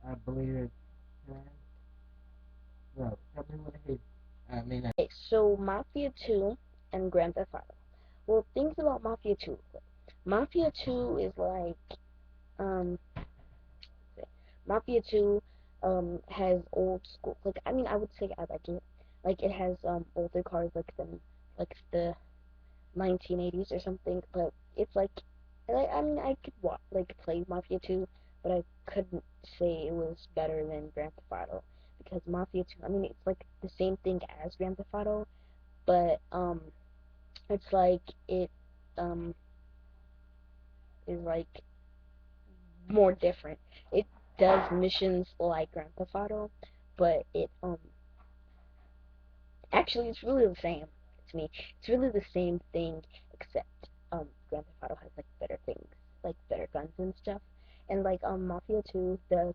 I believe it's 10. Well, tell me what it is. I mean, Okay, so Mafia 2 and Grand Theft Auto. Well, things about Mafia 2. Mafia 2 is like, um, Mafia 2 has old school, like, I mean, I would say I like it. Like, it has older cars, like the 1980s or something, but it's like, I mean, I could like play Mafia 2, but I couldn't say it was better than Grand Theft Auto because Mafia 2, I mean, it's like the same thing as Grand Theft Auto, but it's like it um is like more different. It does missions like Grand Theft Auto, but it actually it's really the same to me. It's really the same thing except Grand Theft Auto has like better things, like better guns and stuff. And like Mafia 2, the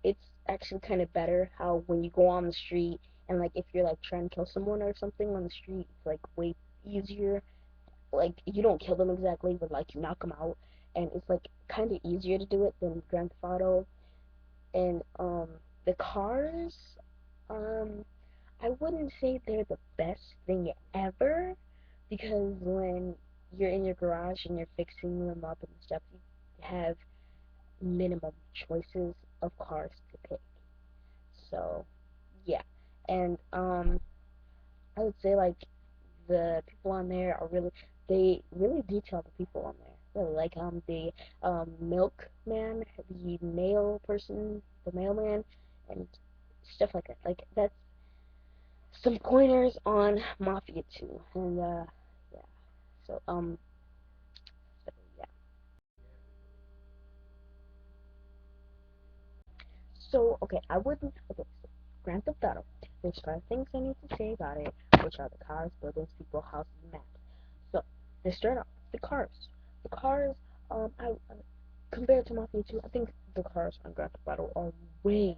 it's actually kind of better how when you go on the street and like if you're like trying to kill someone or something on the street, it's like way easier. Like you don't kill them exactly, but like you knock them out, and it's like kind of easier to do it than Grand Theft Auto. And the cars, um, I wouldn't say they're the best thing ever because when you're in your garage and you're fixing them up and stuff, you have minimum choices of cars to pick. So yeah, and I would say like the people on there are really they really detail the people on there. Really like the milkman, the mail person, the mailman, and stuff like that. Like that's some pointers on Mafia 2, and yeah. So so yeah. So okay, I wouldn't. Okay, so Grand Theft Auto. There's five things I need to say about it, which are the cars, buildings, people, houses, and maps. So let's start off the cars. The cars, I compared to Mafia 2, I think the cars on Grand Theft Auto are way,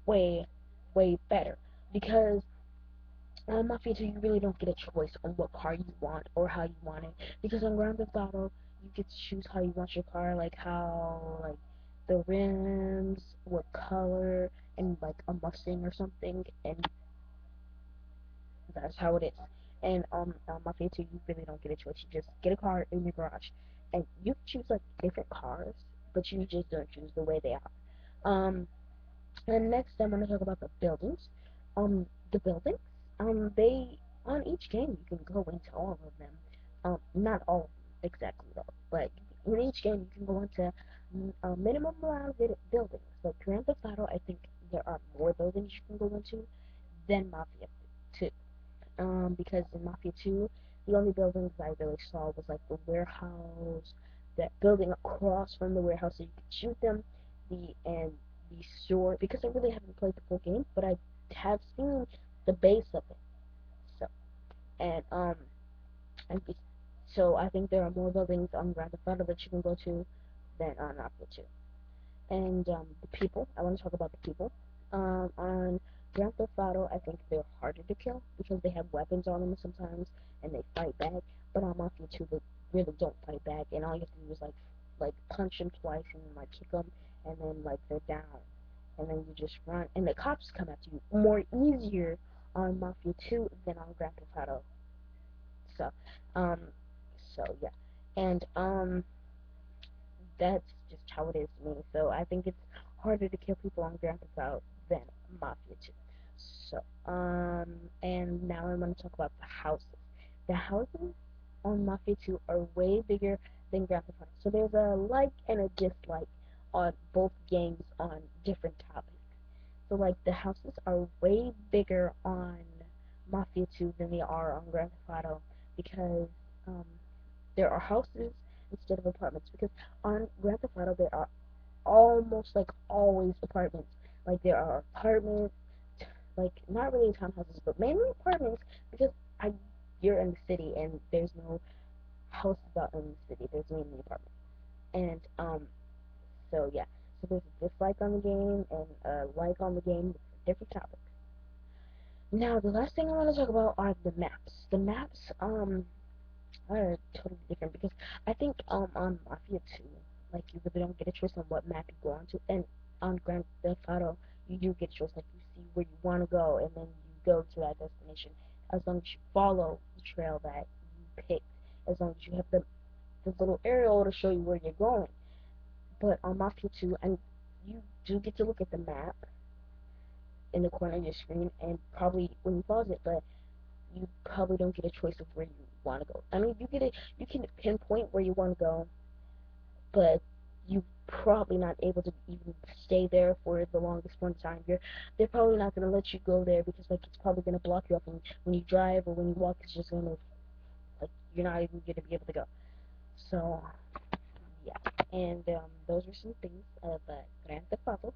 way, way better because on Mafia 2 you really don't get a choice on what car you want or how you want it because on Grand Theft Auto you get to choose how you want your car, like how like the rims, what color, and like a Mustang or something, and that's how it is. And on Mafia 2 you really don't get a choice. You just get a car in your garage, and you choose like different cars, but you just don't choose the way they are. And next, I'm going to talk about the buildings. The buildings, they on each game you can go into all of them. Not all of them exactly though, but in each game you can go into a minimum amount of buildings. Like Grand Theft Auto, I think there are more buildings you can go into than Mafia 2. Because in Mafia 2, the only buildings I really saw was like the warehouse, that building across from the warehouse so you could shoot them, and the store. Because I really haven't played the full game, but I have seen the base of it. So and and so I think there are more buildings on Grand Theft Auto that you can go to than on Mafia 2. And the people, I want to talk about the people. On Grand Theft Auto, I think they're harder to kill because they have weapons on them sometimes and they fight back. But on Mafia 2, they really don't fight back, and all you have to do is like punch them twice and then like kick them, and then like they're down, and then you just run, and the cops come after you more easier on Mafia 2 than on Grand Theft Auto. So, um, so yeah, and that's just how it is to me. So I think it's harder to kill people on Grand Theft Auto than Mafia 2. So, and now I'm going to talk about the houses. The houses on Mafia 2 are way bigger than Grand Theft Auto. So there's a like and a dislike on both games on different topics. So like the houses are way bigger on Mafia 2 than they are on Grand Theft Auto because um, there are houses instead of apartments because on Grand Theft Auto there are almost like always apartments. Like there are apartments, like not really townhouses, but mainly apartments because I you're in the city and there's no houses out in the city. There's mainly apartments. And so yeah. So there's a dislike on the game and a like on the game for different topics. Now the last thing I want to talk about are the maps. The maps are totally different because I think on Mafia 2, like you really don't get a choice on what map you go onto, and on Grand Theft Auto, you do get choice. Like you see where you want to go, and then you go to that destination. As long as you follow the trail that you picked, as long as you have the little aerial to show you where you're going. But on Mafia 2, and you do get to look at the map in the corner of your screen, and probably when you pause it, but you probably don't get a choice of where you want to go. I mean, you can pinpoint where you want to go, but you probably not able to even stay there for the longest one time. They're probably not gonna let you go there because like it's probably gonna block you up, and when you drive or when you walk, it's just gonna like you're not even gonna be able to go. So yeah, and those are some things of Grand Theft Auto.